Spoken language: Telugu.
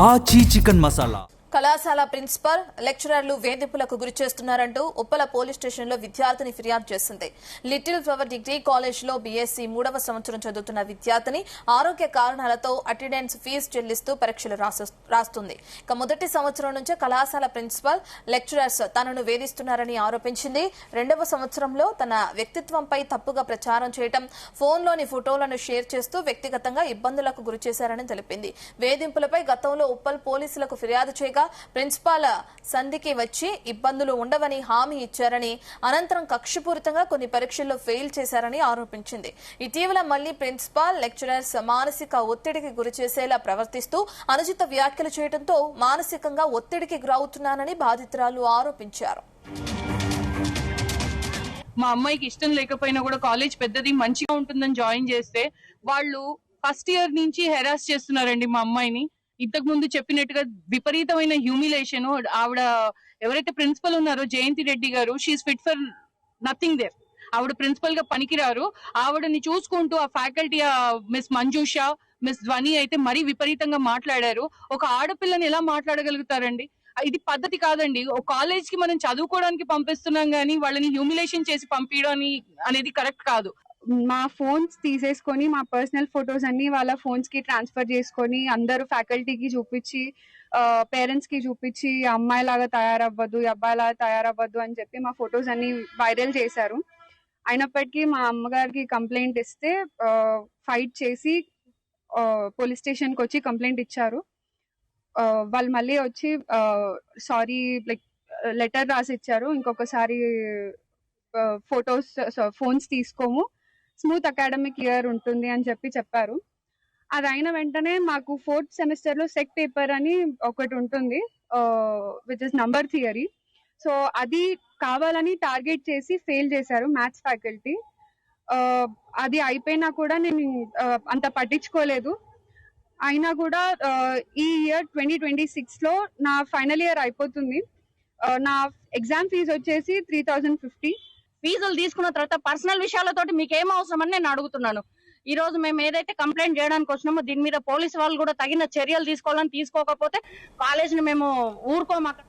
ఆచి చికెన్ మసాలా. కళాశాల ప్రిన్సిపల్ లెక్చరర్లు వేధింపులకు గురి చేస్తున్నారంటూ ఉప్పల పోలీస్ స్టేషన్లో విద్యార్థిని ఫిర్యాదు చేసింది. లిటిల్ ఫ్లవర్ డిగ్రీ కాలేజ్లో బీఎస్సీ 3వ సంవత్సరం చదువుతున్న విద్యార్థిని ఆరోగ్య కారణాలతో అటెండెన్స్ ఫీజు చెల్లిస్తూ పరీక్షలు రాస్తుంది. ఇక మొదటి సంవత్సరం నుంచే కళాశాల ప్రిన్సిపల్ లెక్చరర్స్ తనను వేధిస్తున్నారని ఆరోపించింది. 2వ సంవత్సరంలో తన వ్యక్తిత్వంపై తప్పుగా ప్రచారం చేయడం, ఫోన్లోని ఫోటోలను షేర్ చేస్తూ వ్యక్తిగతంగా ఇబ్బందులకు గురి చేశారని తెలిపింది. వేధింపులపై గతంలో ఉప్పల్ పోలీసులకు ఫిర్యాదు చేయగా ప్రిన్సిపాల్ సంధికి వచ్చి ఇబ్బందులు ఉండవని హామీ ఇచ్చారని, అనంతరం కక్షపూరితంగా కొన్ని పరీక్షల్లో ఫెయిల్ చేశారని ఆరోపించింది. ఇటీవల మళ్లీ ప్రిన్సిపాల్ లెక్చరర్స్ మానసిక ఒత్తిడికి గురి చేసేలా ప్రవర్తిస్తూ అనుచిత వ్యాఖ్యలు చేయడంతో మానసికంగా ఒత్తిడికి గురవుతున్నానని బాధితురాలు ఆరోపించారు. మా అమ్మాయికి ఇష్టం లేకపోయినా కూడా కాలేజ్ పెద్దది మంచిగా ఉంటుందని జాయిన్ చేస్తే వాళ్ళు ఫస్ట్ ఇయర్ నుంచి హెరాస్ చేస్తున్నారండి మా అమ్మాయిని. ఇంతకు ముందు చెప్పినట్టుగా విపరీతమైన హ్యూమిలేషన్. ఆవిడ ఎవరైతే ప్రిన్సిపల్ ఉన్నారో జయంతి రెడ్డి గారు, she's fit for nothing there. ఆవిడ ప్రిన్సిపల్ గా పనికిరారు. ఆవిడని చూసుకుంటూ ఆ ఫ్యాకల్టీ మిస్ మంజుష, మిస్ ధ్వని అయితే మరీ విపరీతంగా మాట్లాడారు. ఒక ఆడపిల్లని ఎలా మాట్లాడగలుగుతారండి? ఇది పద్ధతి కాదండి. ఒక కాలేజ్ కి మనం చదువుకోవడానికి పంపిస్తున్నాం గానీ వాళ్ళని హ్యూమిలేషన్ చేసి పంపించడం అనేది కరెక్ట్ కాదు. మా ఫోన్స్ తీసేసుకొని మా పర్సనల్ ఫొటోస్ అన్ని వాళ్ళ ఫోన్స్ కి ట్రాన్స్ఫర్ చేసుకొని అందరూ ఫ్యాకల్టీకి చూపించి, పేరెంట్స్ కి చూపించి అమ్మాయిలాగా తయారవ్వద్దు, అబ్బాయిలాగా తయారవ్వద్దు అని చెప్పి మా ఫొటోస్ అన్ని వైరల్ చేశారు. అయినప్పటికీ మా అమ్మగారికి కంప్లైంట్ ఇస్తే ఫైట్ చేసి పోలీస్ స్టేషన్ కి వచ్చి కంప్లైంట్ ఇచ్చారు. వాళ్ళు మళ్ళీ వచ్చి సారీ లెటర్ రాసి ఇచ్చారు. ఇంకొకసారి ఫొటోస్ ఫోన్స్ తీసుకోము, స్మూత్ అకాడమిక్ ఇయర్ ఉంటుంది అని చెప్పారు. అది అయిన వెంటనే మాకు 4th సెమిస్టర్ లో సెక్ పేపర్ అని ఒకటి ఉంటుంది, which is number theory. So అది కావాలని టార్గెట్ చేసి ఫెయిల్ చేశారు మ్యాథ్స్ ఫ్యాకల్టీ. అది అయిపోయినా కూడా నేను అంత పట్టించుకోలేదు. అయినా కూడా ఈ ఇయర్ 2026 లో నా ఫైనల్ ఇయర్ అయిపోతుంది. నా ఎగ్జామ్ ఫీజు వచ్చేసి 3050. ఫీజులు తీసుకున్న తర్వాత పర్సనల్ విషయాలతోటి మీకు ఏం అవసరం అని నేను అడుగుతున్నాను. ఈ రోజు మేము ఏదైతే కంప్లైంట్ చేయడానికి వచ్చినామో దీని మీద పోలీసు వాళ్ళు కూడా తగిన చర్యలు తీసుకోవాలని, తీసుకోకపోతే కాలేజీని మేము ఊరుకోమాక